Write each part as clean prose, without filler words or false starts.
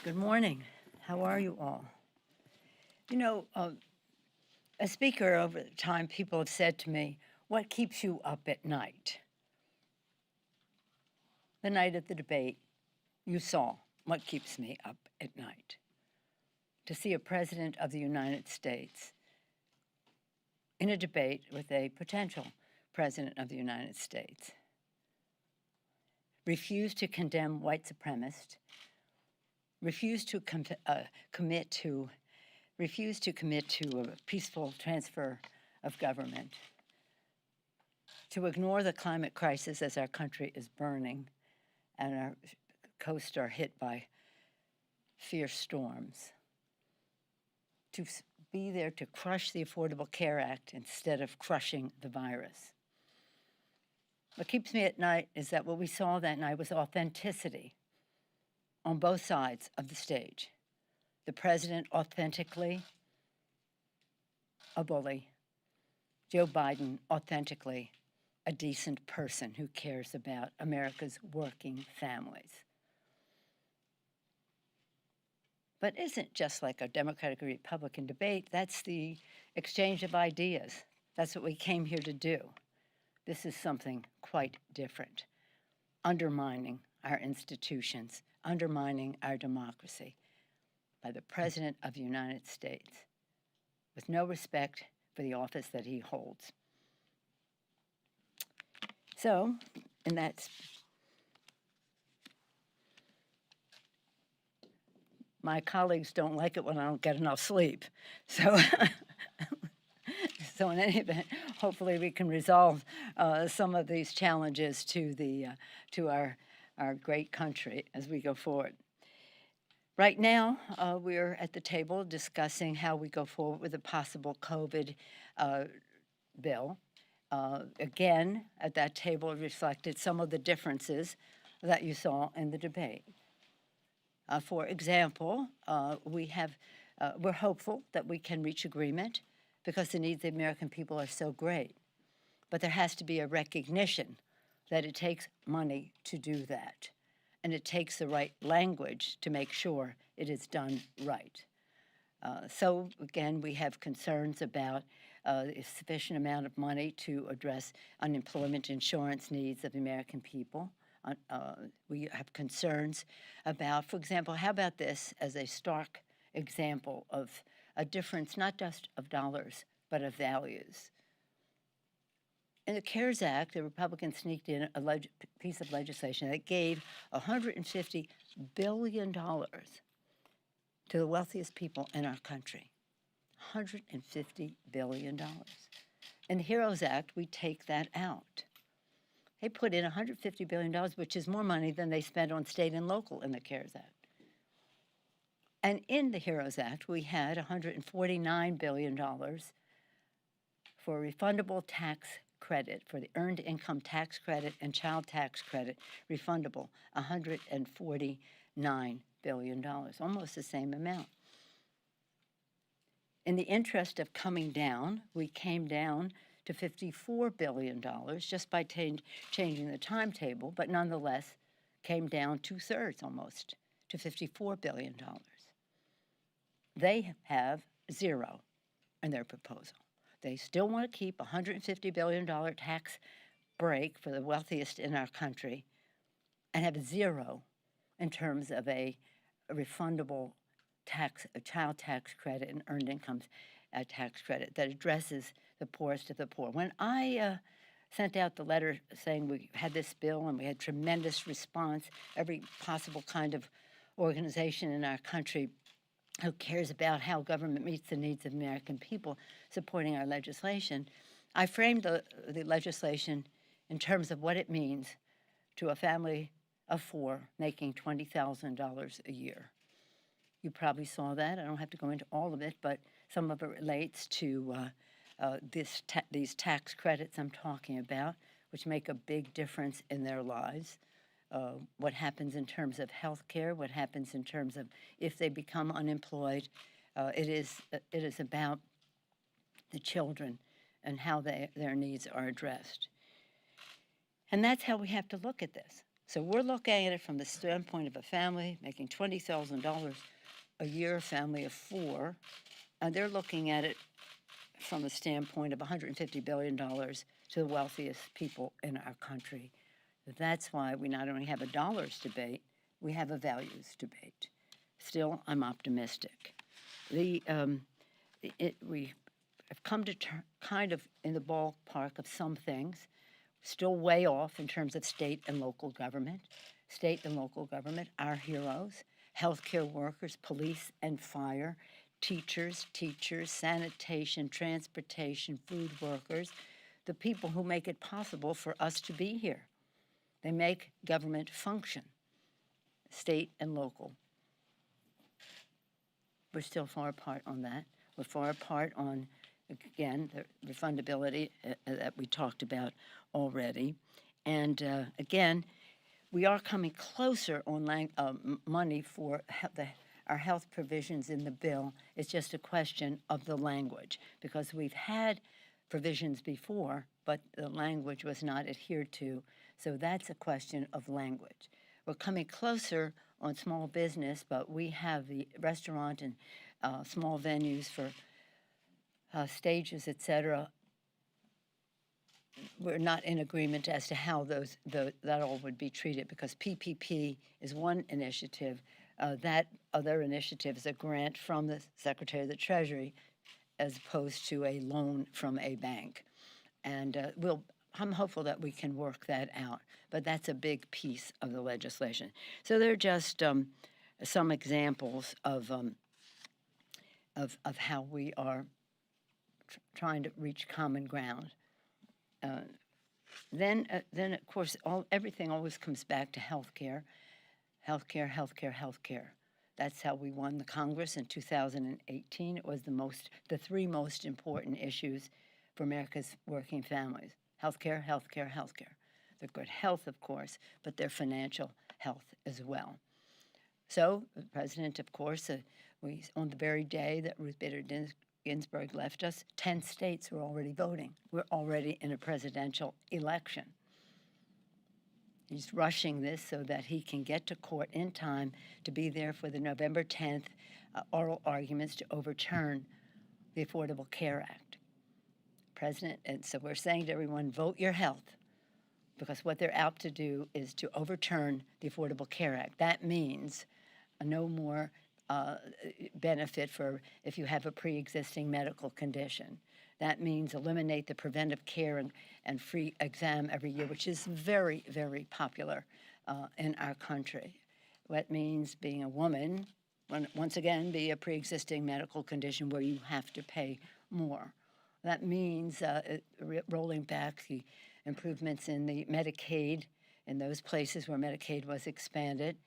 Good morning. How are you all? You know, as speaker over the time, people have said to me, what keeps you up at night? The night of the debate, you saw what keeps me up at night. To see a president of the United States in a debate with a potential president of the United States refuse to condemn white supremacists, refuse to commit to a peaceful transfer of government, to ignore the climate crisis as our country is burning and our coasts are hit by fierce storms, to be there to crush the Affordable Care Act instead of crushing the virus. What keeps me at night is that what we saw that night was authenticity on both sides of the stage. The president authentically a bully, Joe Biden authentically a decent person who cares about America's working families. But it isn't just like a Democratic or Republican debate, that's the exchange of ideas. That's what we came here to do. This is something quite different, undermining our institutions, undermining our democracy by the President of the United States with no respect for the office that he holds. So, and that's my colleagues don't like it when I don't get enough sleep. So, so in any event, hopefully we can resolve some of these challenges to our great country as we go forward. Right now, we're at the table discussing how we go forward with a possible COVID bill. Again, at that table reflected some of the differences that you saw in the debate. For example, we're hopeful that we can reach agreement because the needs of the American people are so great. But there has to be a recognition that it takes money to do that. And it takes the right language to make sure it is done right. So again, we have concerns about a sufficient amount of money to address unemployment insurance needs of the American people. We have concerns about, for example, how about this as a stark example of a difference not just of dollars, but of values. In the CARES Act, the Republicans sneaked in a piece of legislation that gave $150 billion to the wealthiest people in our country. $150 billion. In the HEROES Act, we take that out. They put in $150 billion, which is more money than they spent on state and local in the CARES Act. And in the HEROES Act, we had $149 billion for refundable tax credit, for the earned income tax credit and child tax credit, refundable, $149 billion, almost the same amount. In the interest of coming down, we came down to $54 billion just by changing the timetable, but nonetheless came down 2/3 almost to $54 billion. They have zero in their proposal. They still want to keep a $150 billion tax break for the wealthiest in our country and have zero in terms of a refundable a child tax credit and earned incomes tax credit that addresses the poorest of the poor. When I sent out the letter saying we had this bill and we had tremendous response, every possible kind of organization in our country who cares about how government meets the needs of American people supporting our legislation, I framed the legislation in terms of what it means to a family of four making $20,000 a year. You probably saw that. I don't have to go into all of it, but some of it relates to these tax credits I'm talking about, which make a big difference in their lives. What happens in terms of health care, what happens in terms of if they become unemployed. It is about the children and how their needs are addressed. And that's how we have to look at this. So we're looking at it from the standpoint of a family making $20,000 a year, a family of four, and they're looking at it from the standpoint of $150 billion to the wealthiest people in our country. That's why we not only have a dollars debate, we have a values debate. Still, I'm optimistic. We have come to kind of in the ballpark of some things, still way off in terms of state and local government. State and local government, our heroes, healthcare workers, police and fire, teachers, sanitation, transportation, food workers, the people who make it possible for us to be here. They make government function, state and local. We're still far apart on that. We're far apart on, again, the refundability that we talked about already. And again, we are coming closer on money for our health provisions in the bill. It's just a question of the language, because we've had provisions before, but the language was not adhered to. So that's a question of language. We're coming closer on small business, but we have the restaurant and small venues for stages, etc. We're not in agreement as to how that all would be treated, because PPP is one initiative. That other initiative is a grant from the Secretary of the Treasury as opposed to a loan from a bank. And I'm hopeful that we can work that out, but that's a big piece of the legislation. So they're just some examples of how we are trying to reach common ground. Then of course, everything always comes back to healthcare. That's how we won the Congress in 2018. It was the three most important issues for America's working families: healthcare. Their good health, of course, but their financial health as well. So the president, of course, on the very day that Ruth Bader Ginsburg left us, 10 states were already voting. We're already in a presidential election. He's rushing this so that he can get to court in time to be there for the November 10th oral arguments to overturn the Affordable Care Act. President, and so we're saying to everyone, vote your health, because what they're out to do is to overturn the Affordable Care Act. That means no more benefit for if you have a pre-existing medical condition. That means eliminate the preventive care and free exam every year, which is very, very popular in our country. That means being a woman, once again, be a pre-existing medical condition where you have to pay more. That means rolling back the improvements in the Medicaid in those places where Medicaid was expanded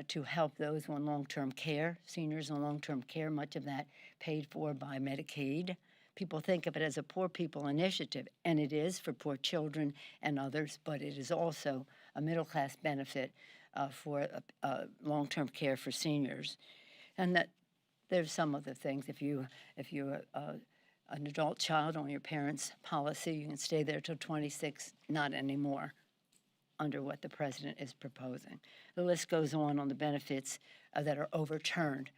to help those on long-term care, seniors on long-term care, much of that paid for by Medicaid. People think of it as a poor people initiative, and it is for poor children and others, but it is also a middle-class benefit for long-term care for seniors. And that there's some of the things. If you're an adult child on your parents' policy, you can stay there till 26, not anymore, under what the president is proposing. The list goes on the benefits that are overturned.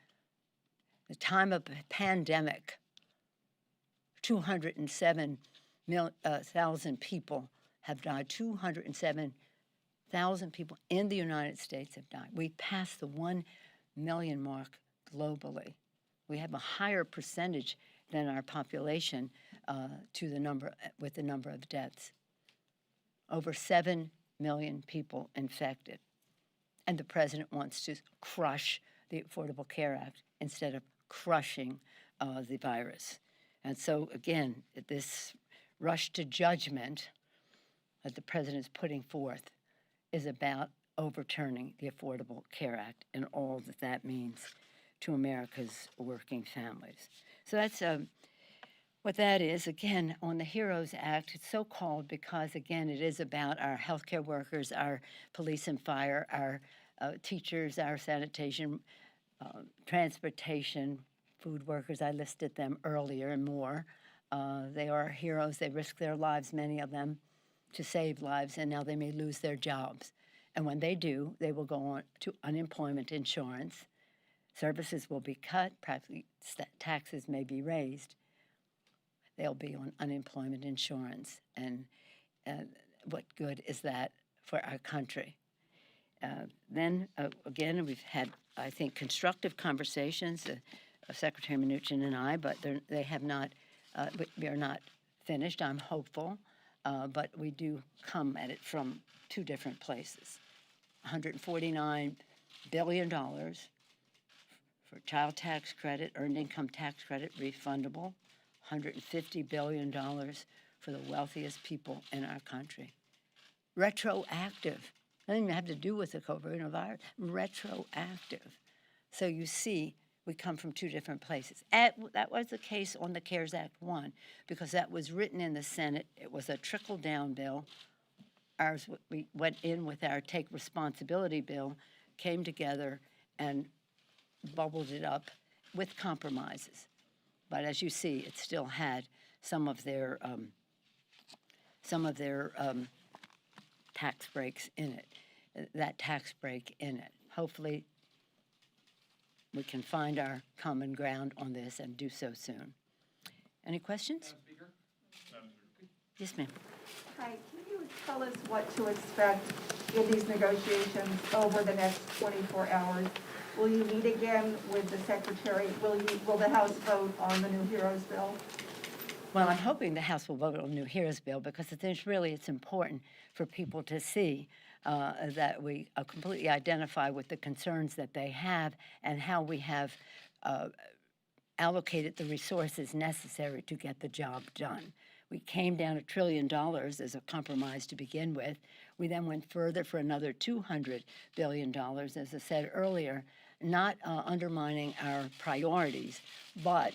The time of pandemic, 207,000 people have died. 207,000 people in the United States have died. We passed the 1 million mark globally. We have a higher percentage than our population with the number of deaths. Over 7 million people infected. And the president wants to crush the Affordable Care Act instead of crushing the virus. And so, again, this rush to judgment that the president is putting forth is about overturning the Affordable Care Act and all that that means to America's working families. So that's what that is. Again, on the HEROES Act, it's so called because, again, it is about our healthcare workers, our police and fire, our teachers, our sanitation, transportation, food workers. I listed them earlier and more. They are heroes. They risk their lives, many of them, to save lives, and now they may lose their jobs. And when they do, they will go on to unemployment insurance. Services will be cut, practically taxes may be raised. They'll be on unemployment insurance. And what good is that for our country? Then, again, we've had, I think, constructive conversations, Secretary Mnuchin and I, but they have not, we are not finished. I'm hopeful, but we do come at it from two different places. $149 billion for child tax credit, earned income tax credit, refundable, $150 billion for the wealthiest people in our country. Retroactive. Doesn't even have to do with the coronavirus. Retroactive. So you see, we come from two different places. That was the case on the CARES Act 1, because that was written in the Senate. It was a trickle-down bill. Ours, we went in with our Take Responsibility bill, came together and bubbled it up with compromises. But as you see, it still had some of their tax breaks in it, that tax break in it. Hopefully, we can find our common ground on this and do so soon. Any questions? Yes, ma'am. Hi, can you tell us what to expect in these negotiations over the next 24 hours? Will you meet again with the Secretary? Will the House vote on the new HEROES bill? Well, I'm hoping the House will vote on the new HEROES bill, because it's important for people to see that we completely identify with the concerns that they have and how we have allocated the resources necessary to get the job done. We came down $1 trillion as a compromise to begin with. We then went further for another $200 billion, as I said earlier, not undermining our priorities, but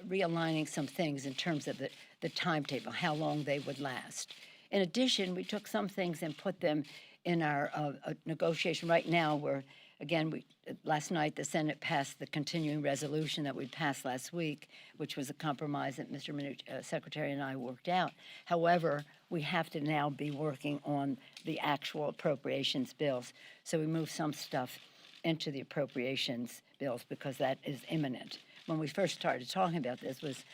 realigning some things in terms of the timetable, how long they would last. In addition, we took some things and put them in our negotiation. Right now, last night the Senate passed the continuing resolution that we passed last week, which was a compromise that Mr. Secretary and I worked out. However, we have to now be working on the actual appropriations bills. So we moved some stuff into the appropriations bills because that is imminent. When we first started talking about this was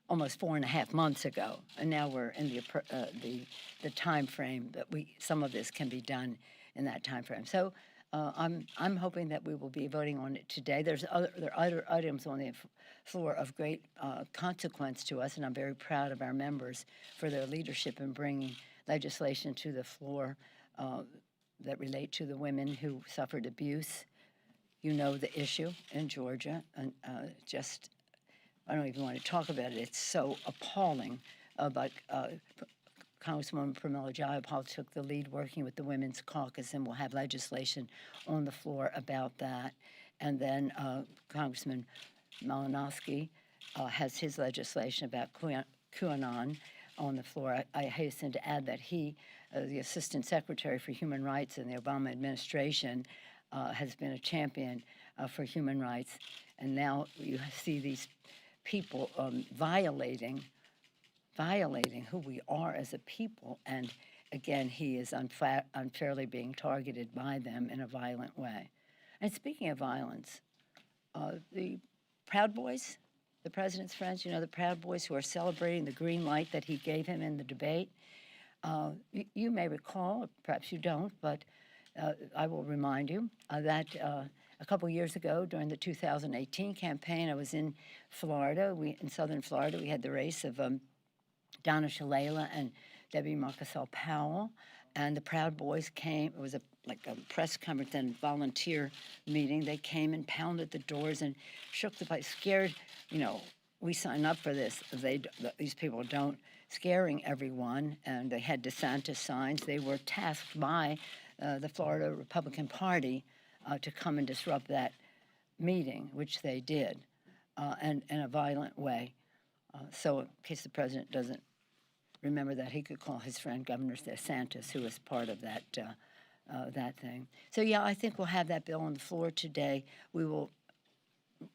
almost 4.5 months ago, and now we're in the time frame that some of this can be done in that time frame. So I'm hoping that we will be voting on it today. There are other items on the floor of great consequence to us, and I'm very proud of our members for their leadership in bringing legislation to the floor that relate to the women who suffered abuse. You know the issue in Georgia, and I don't even want to talk about it. It's so appalling. But Congresswoman Pramila Jayapal took the lead working with the Women's Caucus, and we'll have legislation on the floor about that. And then Congressman Malinowski has his legislation about QAnon on the floor. I hasten to add that he, the Assistant Secretary for Human Rights in the Obama administration, has been a champion for human rights. And now you see these people violating who we are as a people. And again, he is unfairly being targeted by them in a violent way. And speaking of violence, the Proud Boys, the president's friends, the Proud Boys who are celebrating the green light that he gave him in the debate. You may recall, perhaps you don't, but I will remind you that a couple years ago during the 2018 campaign, I was in Florida. In southern Florida, we had the race of Donna Shalala and Debbie Marcusel Powell, and the Proud Boys came. It was like a press conference and volunteer meeting. They came and pounded the doors and shook the place, scared. We sign up for this. These people don't, scaring everyone, and they had DeSantis signs. They were tasked by the Florida Republican Party to come and disrupt that meeting, which they did, and in a violent way. So in case the president doesn't remember that, he could call his friend Governor DeSantis, who was part of that thing. So yeah, I think we'll have that bill on the floor today. We will.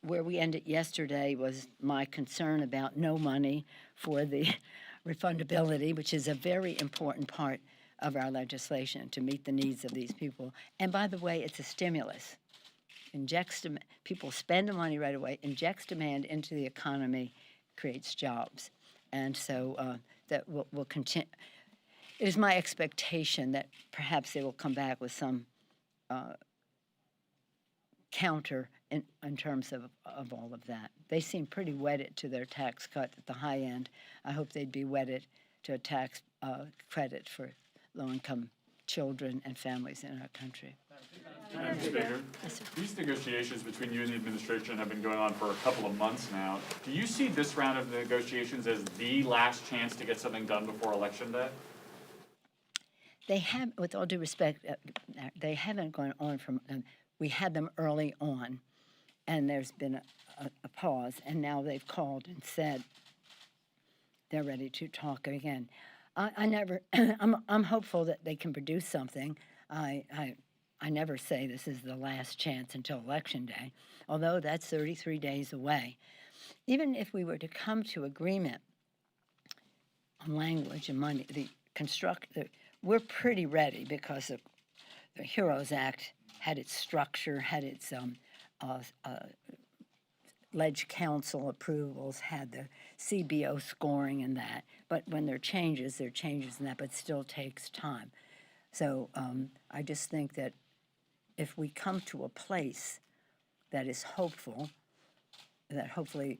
Where we ended yesterday was my concern about no money for the refundability, which is a very important part of our legislation to meet the needs of these people. And by the way, it's a stimulus. People spend the money right away, injects demand into the economy, creates jobs. And so that will continue. It is my expectation that perhaps they will come back with some counter in terms of all of that. They seem pretty wedded to their tax cut at the high end. I hope they'd be wedded to a tax credit for low-income children and families in our country. Madam Speaker, these negotiations between you and the administration have been going on for a couple of months now. Do you see this round of negotiations as the last chance to get something done before Election Day? They have, with all due respect, they haven't gone on from. We had them early on, and there's been a pause, and now they've called and said they're ready to talk again. I never. I'm hopeful that they can produce something. I never say this is the last chance until Election Day, although that's 33 days away. Even if we were to come to agreement on language and money, we're pretty ready because the HEROES Act had its structure, had its ledge council approvals, had the CBO scoring and that. But when there are changes in that, but it still takes time. So I just think that if we come to a place that is hopeful, that hopefully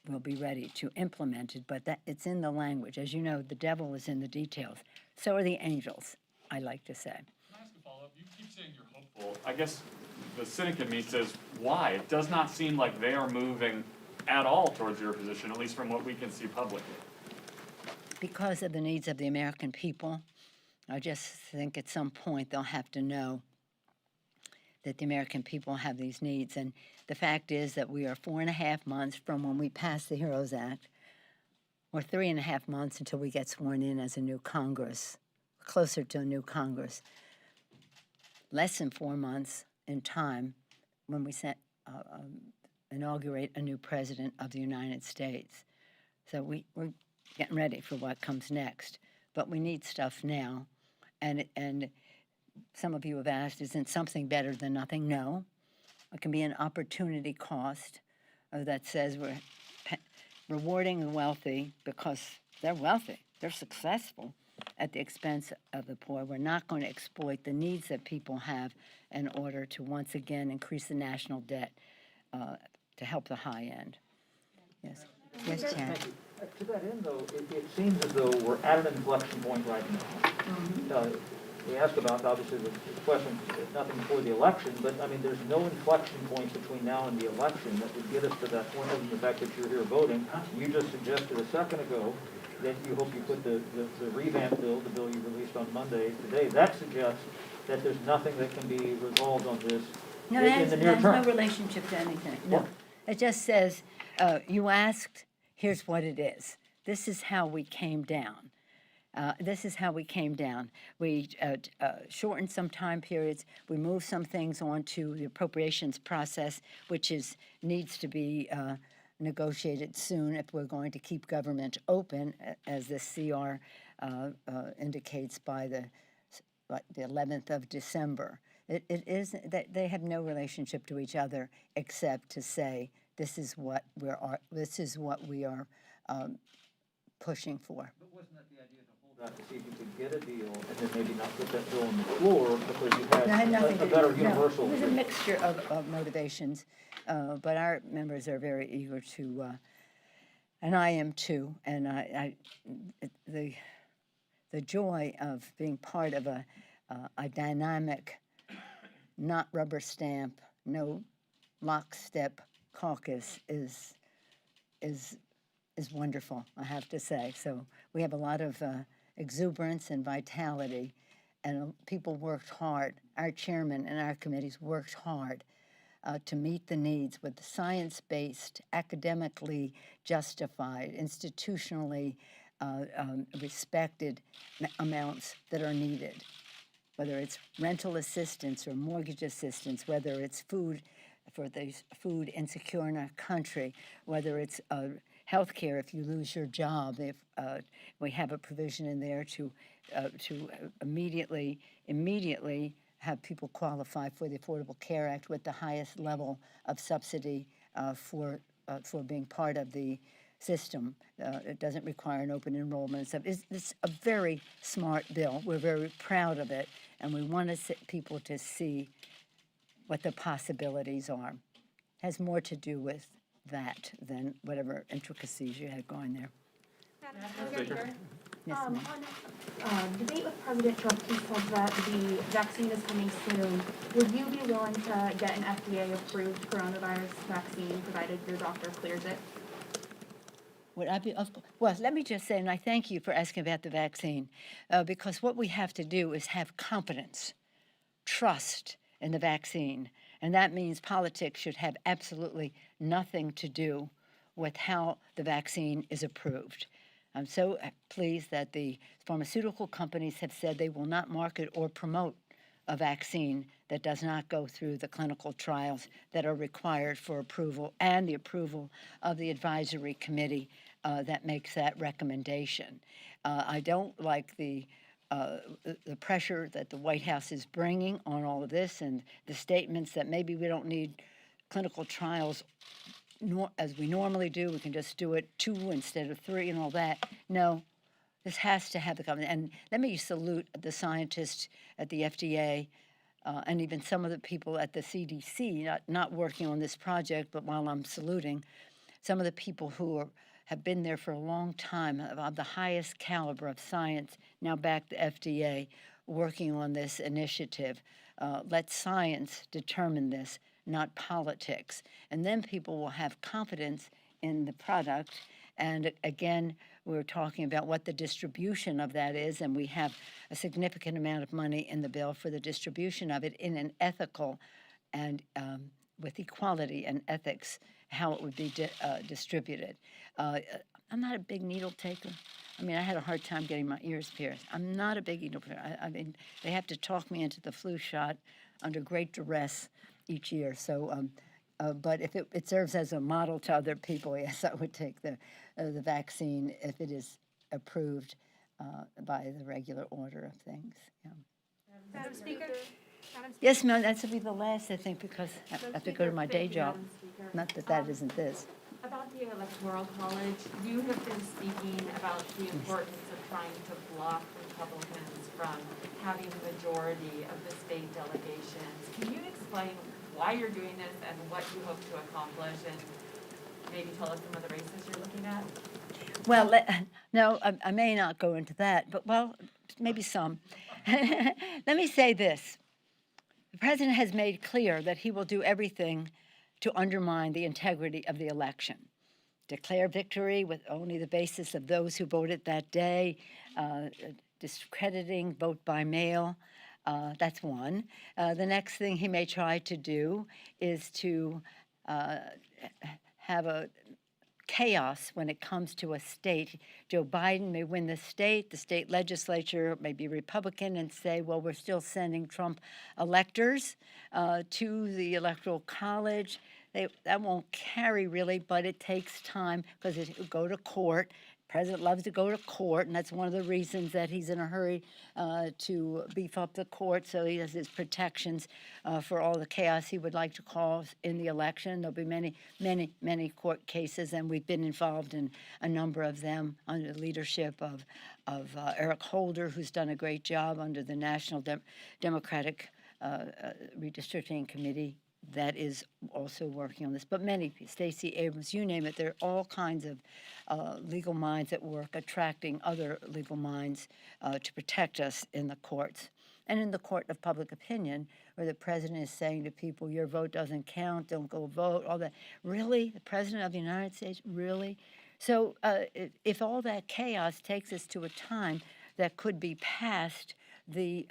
we'll be ready to implement it, but that it's in the language. As you know, the devil is in the details. So are the angels, I like to say. Can I ask a follow-up? You keep saying you're hopeful. I guess the cynic in me says, why? It does not seem like they are moving at all towards your position, at least from what we can see publicly. Because of the needs of the American people. I just think at some point they'll have to know that the American people have these needs. And the fact is that we are 4.5 months from when we passed the HEROES Act, or 3.5 months until we get sworn in as a new Congress, closer to a new Congress. Less than 4 months in time when we inaugurate a new president of the United States. So we're getting ready for what comes next. But we need stuff now. And some of you have asked, isn't something better than nothing? No. It can be an opportunity cost that says we're rewarding the wealthy because they're wealthy, they're successful at the expense of the poor. We're not going to exploit the needs that people have in order to once again increase the national debt to help the high end. Yes. Yes, Chad. To that end, though, it seems as though we're at an inflection point right now. We asked about, obviously, the question, nothing before the election, but, I mean, there's no inflection point between now and the election that would get us to that point, other than the fact that you're here voting. You just suggested a second ago that you hope you put the revamp bill, the bill you released on Monday, today. That suggests that there's nothing that can be resolved on this No, in the near has term. no relationship to anything. No. It just says, you asked, here's what it is. This is how we came down. This is how we came down. We shortened some time periods. We moved some things onto the appropriations process, which needs to be negotiated soon if we're going to keep government open, as the CR indicates by the 11th of December. It is that they have no relationship to each other except to say this is what we are pushing for. But wasn't that the idea to hold out to see if you could get a deal and then maybe not put that bill on the floor because you had a better universal? No, it was a mixture of motivations, but our members are very eager to, and I am too, and the joy of being part of a dynamic, not rubber stamp, no lockstep caucus is wonderful, I have to say. So we have a lot of exuberance and vitality, and people worked hard. Our chairman and our committees worked hard to meet the needs with science-based, academically justified, institutionally respected amounts that are needed, whether it's rental assistance or mortgage assistance, whether it's food for the food insecure in our country, whether it's health care if you lose your job. If we have a provision in there to immediately have people qualify for the Affordable Care Act with the highest level of subsidy for being part of the system. It doesn't require an open enrollment. So it's a very smart bill. We're very proud of it, and we want people to see what the possibilities are. Has more to do with that than whatever intricacies you had going there. Speaker. Yes, ma'am. On debate with President Trump, he said that the vaccine is coming soon. Would you be willing to get an FDA-approved coronavirus vaccine provided your doctor clears it? Would I be? Well, let me just say, and I thank you for asking about the vaccine, because what we have to do is have confidence, trust in the vaccine, and that means politics should have absolutely nothing to do with how the vaccine is approved. I'm so pleased that the pharmaceutical companies have said they will not market or promote a vaccine that does not go through the clinical trials that are required for approval and the approval of the advisory committee that makes that recommendation. I don't like the pressure that the White House is bringing on all of this and the statements that maybe we don't need clinical trials as we normally do. We can just do it 2 instead of 3 and all that. No, this has to have the government. And let me salute the scientists at the FDA and even some of the people at the CDC, not working on this project, but while I'm saluting, some of the people who have been there for a long time, of the highest caliber of science, now back to FDA, working on this initiative. Let science determine this, not politics. And then people will have confidence in the product. And again, we're talking about what the distribution of that is, and we have a significant amount of money in the bill for the distribution of it in an ethical and with equality and ethics, how it would be distributed. I'm not a big needle taker. I mean, I had a hard time getting my ears pierced. I'm not a big needle taker. I mean, they have to talk me into the flu shot under great duress each year. So, but if it serves as a model to other people, yes, I would take the vaccine if it is approved by the regular order of things. Yeah. Madam Speaker? Yes, ma'am, that should be the last, I think, because I have to go to my day job. Madam Speaker. Not that that isn't this. About the Electoral College, you have been speaking about the importance of trying to block Republicans from having the majority of the state delegations. Can you explain why you're doing this and what you hope to accomplish, and maybe tell us some of the races you're looking at? Well, no, I may not go into that, but, well, maybe some. Let me say this. The president has made clear that he will do everything to undermine the integrity of the election, declare victory with only the basis of those who voted that day, discrediting vote by mail. That's one. The next thing he may try to do is to have a chaos when it comes to a state. Joe Biden may win the state legislature may be Republican and say, well, we're still sending Trump electors to the Electoral College. That won't carry really, but it takes time because it will go to court. The president loves to go to court, and that's one of the reasons that he's in a hurry to beef up the court, so he has his protections for all the chaos he would like to cause in the election. There'll be many, many, many court cases, and we've been involved in a number of them under the leadership of Eric Holder, who's done a great job under the National Democratic Redistricting Committee that is also working on this, but many, Stacey Abrams, you name it, there are all kinds of legal minds at work attracting other legal minds to protect us in the courts. And in the court of public opinion, where the president is saying to people, your vote doesn't count, don't go vote, all that. Really? The president of the United States? Really? So if all that chaos takes us to a time that could be past the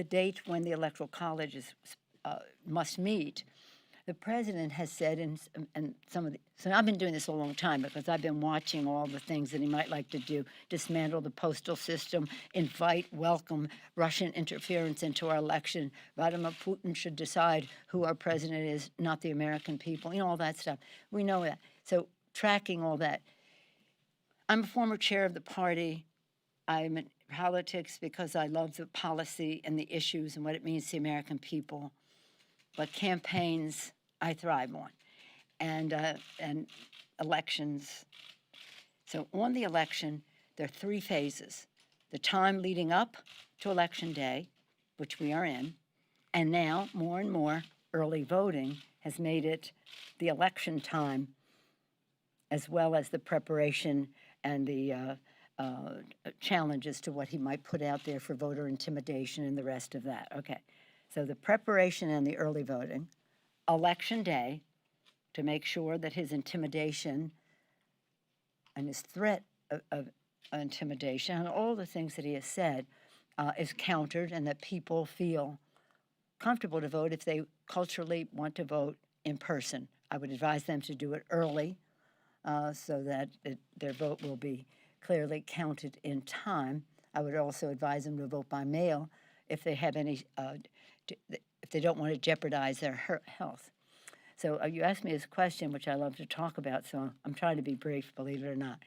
date when the Electoral College must meet, The president has said, and some of the, so I've been doing this a long time because I've been watching all the things that he might like to do: dismantle the postal system, welcome Russian interference into our election. Vladimir Putin should decide who our president is, not the American people. All that stuff. We know that. So tracking all that. I'm a former chair of the party. I'm in politics because I love the policy and the issues and what it means to the American people. But campaigns, I thrive on, and elections. So on the election, there are 3 phases: the time leading up to Election Day, which we are in, and now more and more early voting has made it the election time, as well as the preparation and the challenges to what he might put out there for voter intimidation and the rest of that. Okay, so the preparation and the early voting, Election Day, to make sure that his intimidation and his threat of intimidation and all the things that he has said is countered, and that people feel comfortable to vote if they culturally want to vote in person. I would advise them to do it early so that their vote will be clearly counted in time. I would also advise them to vote by mail if they have any, if they don't want to jeopardize their health. So you asked me this question, which I love to talk about, so I'm trying to be brief, believe it or not.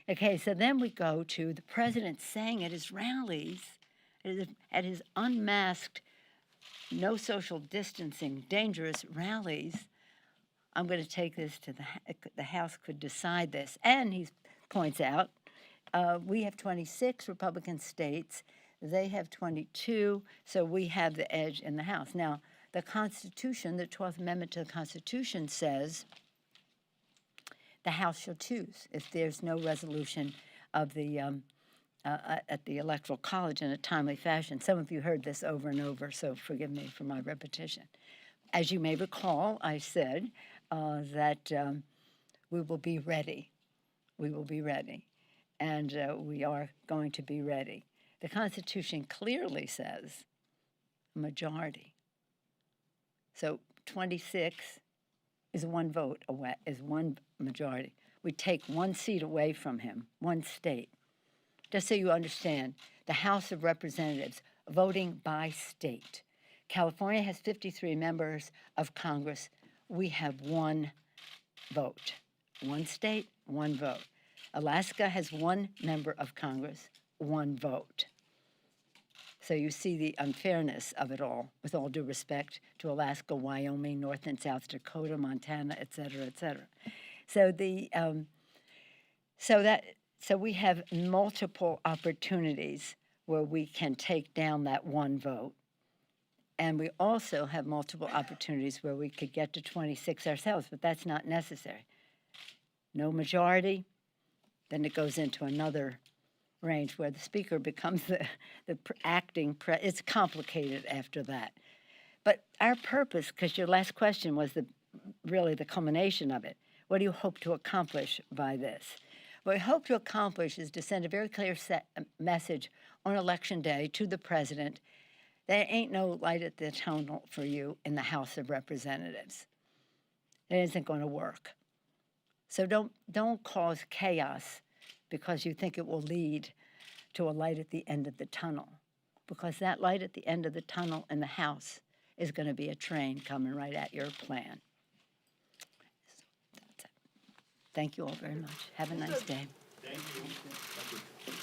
Okay, so then we go to the president saying at his rallies, at his unmasked, no social distancing, dangerous rallies, I'm going to take this to the House could decide this. And he points out, we have 26 Republican states, they have 22, so we have the edge in the House. Now, the Constitution, the 12th Amendment to the Constitution says the House shall choose if there's no resolution of the at the Electoral College in a timely fashion. Some of you heard this over and over, so forgive me for my repetition. As you may recall, I said that we will be ready. We will be ready, and we are going to be ready. The Constitution clearly says a majority. So 26 is one vote away, is one majority. We take one seat away from him, one state. Just so you understand, the House of Representatives, voting by state. California has 53 members of Congress. We have one vote. One state, one vote. Alaska has one member of Congress, one vote. So you see the unfairness of it all, with all due respect to Alaska, Wyoming, North and South Dakota, Montana, et cetera, et cetera. So so we have multiple opportunities where we can take down that one vote. And we also have multiple opportunities where we could get to 26 ourselves, but that's not necessary. No majority, then it goes into another range where the speaker becomes the acting it's complicated after that. But our purpose, because your last question was really the culmination of it, what do you hope to accomplish by this? What we hope to accomplish is to send a very clear message on Election Day to the president: there ain't no light at the tunnel for you in the House of Representatives. It isn't going to work. So don't cause chaos because you think it will lead to a light at the end of the tunnel, because that light at the end of the tunnel in the House is going to be a train coming right at your plan. Thank you all very much. Have a nice day. Thank you.